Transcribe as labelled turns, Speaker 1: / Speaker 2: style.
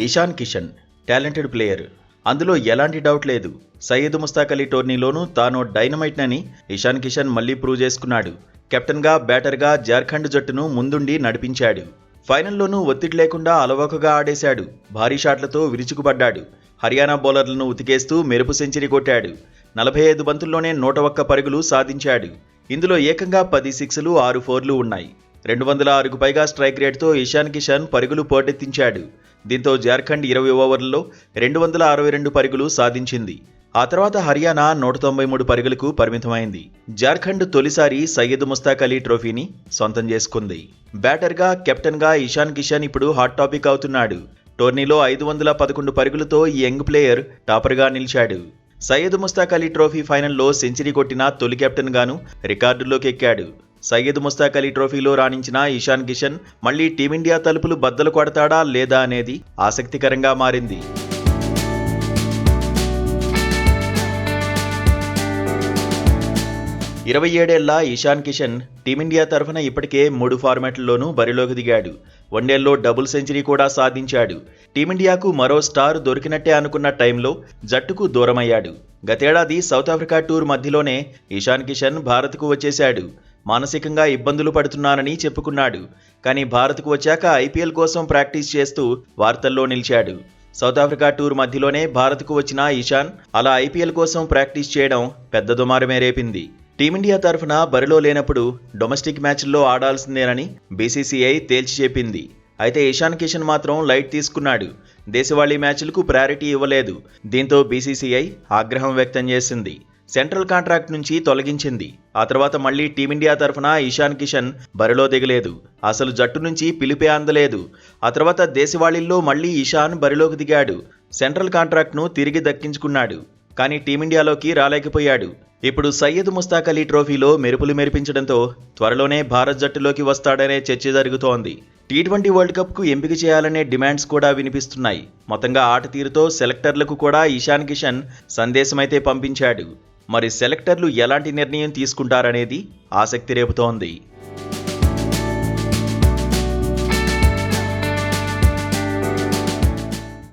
Speaker 1: Ishan Kishan talented player, అందులో ఎలాంటి doubt లేదు. సయ్యద్ ముస్తాక్ అలీ టోర్నీలోనూ తాను డైనమైట్ నని ఇషాన్ కిషన్ మళ్లీ ప్రూవ్ చేసుకున్నాడు. కెప్టెన్గా, బ్యాటర్గా జార్ఖండ్ జట్టును ముందుండి నడిపించాడు. ఫైనల్లోనూ ఒత్తిడి లేకుండా అలవోకగా ఆడేశాడు. భారీ షాట్లతో విరుచుకుపడ్డాడు. హర్యానా బౌలర్లను ఉతికేస్తూ మెరుపు సెంచరీ కొట్టాడు. 45 బంతుల్లోనే 101 పరుగులు సాధించాడు. ఇందులో ఏకంగా 10 సిక్స్లు 6 ఫోర్లు ఉన్నాయి. 206కు పైగా స్ట్రైక్ రేట్తో ఇషాన్ కిషన్ పరుగులు పోటెత్తించాడు. దీంతో జార్ఖండ్ 20 ఓవర్లలో 262 పరుగులు సాధించింది. ఆ తర్వాత హర్యానా 193 పరుగులకు పరిమితమైంది. జార్ఖండ్ తొలిసారి సయ్యద్ ముస్తాక్ అలీ ట్రోఫీని సొంతం చేసుకుంది. బ్యాటర్గా, కెప్టెన్గా ఇషాన్ కిషన్ ఇప్పుడు హాట్ టాపిక్ అవుతున్నాడు. టోర్నీలో 511 పరుగులతో ఈ యంగ్ ప్లేయర్ టాపర్గా నిలిచాడు. సయ్యద్ ముస్తాక్ అలీ ట్రోఫీ ఫైనల్లో సెంచరీ కొట్టిన తొలి కెప్టెన్ గాను రికార్డుల్లోకి ఎక్కాడు. సయ్యద్ ముస్తాక్ అలీ ట్రోఫీలో రాణించిన ఇషాన్ కిషన్ మళ్లీ టీమిండియా తలుపులు బద్దలు కొడతాడా లేదా అనేది ఆసక్తికరంగా మారింది. 27 ఏళ్ల ఇషాన్ కిషన్ టీమిండియా తరఫున ఇప్పటికే 3 ఫార్మాట్లలోనూ బరిలోకి దిగాడు. వన్డేల్లో డబుల్ సెంచరీ కూడా సాధించాడు. టీమిండియాకు మరో స్టార్ దొరికినట్టే అనుకున్న టైంలో జట్టుకు దూరమయ్యాడు. గతేడాది సౌత్ ఆఫ్రికా టూర్ మధ్యలోనే ఇషాన్ కిషన్ భారత్కు వచ్చేశాడు. మానసికంగా ఇబ్బందులు పడుతున్నానని చెప్పుకున్నాడు. కానీ భారత్కు వచ్చాక ఐపీఎల్ కోసం ప్రాక్టీస్ చేస్తూ వార్తల్లో నిలిచాడు. సౌత్ ఆఫ్రికా టూర్ మధ్యలోనే భారత్కు వచ్చిన ఇషాన్ అలా ఐపీఎల్ కోసం ప్రాక్టీస్ చేయడం పెద్ద దుమారమే రేపింది. టీమిండియా తరఫున బరిలో లేనప్పుడు డొమెస్టిక్ మ్యాచ్ల్లో ఆడాల్సిందేనని బీసీసీఐ తేల్చి చెప్పింది. అయితే ఇషాన్ కిషన్ మాత్రం లైట్ తీసుకున్నాడు. దేశవాళీ మ్యాచ్లకు ప్రయారిటీ ఇవ్వలేదు. దీంతో బీసీసీఐ ఆగ్రహం వ్యక్తం చేసింది. సెంట్రల్ కాంట్రాక్ట్ నుంచి తొలగించింది. ఆ తర్వాత మళ్లీ టీమిండియా తరఫున ఇషాన్ కిషన్ బరిలో దిగలేదు. అసలు జట్టు నుంచి పిలిపే అందలేదు. ఆ తర్వాత దేశవాళీల్లో మళ్లీ ఇషాన్ బరిలోకి దిగాడు. సెంట్రల్ కాంట్రాక్ట్ను తిరిగి దక్కించుకున్నాడు. కానీ టీమిండియాలోకి రాలేకపోయాడు. ఇప్పుడు సయ్యద్ ముస్తాక్ అలీ ట్రోఫీలో మెరుపులు మెరిపించడంతో త్వరలోనే భారత్ జట్టులోకి వస్తాడనే చర్చ జరుగుతోంది. టీ20 వరల్డ్ కప్కు ఎంపిక చేయాలనే డిమాండ్స్ కూడా వినిపిస్తున్నాయి. మొత్తంగా ఆట తీరుతో సెలెక్టర్లకు కూడా ఇషాన్ కిషన్ సందేశమైతే పంపించాడు. మరి సెలెక్టర్లు ఎలాంటి నిర్ణయం తీసుకుంటారనేది ఆసక్తి రేపుతోంది.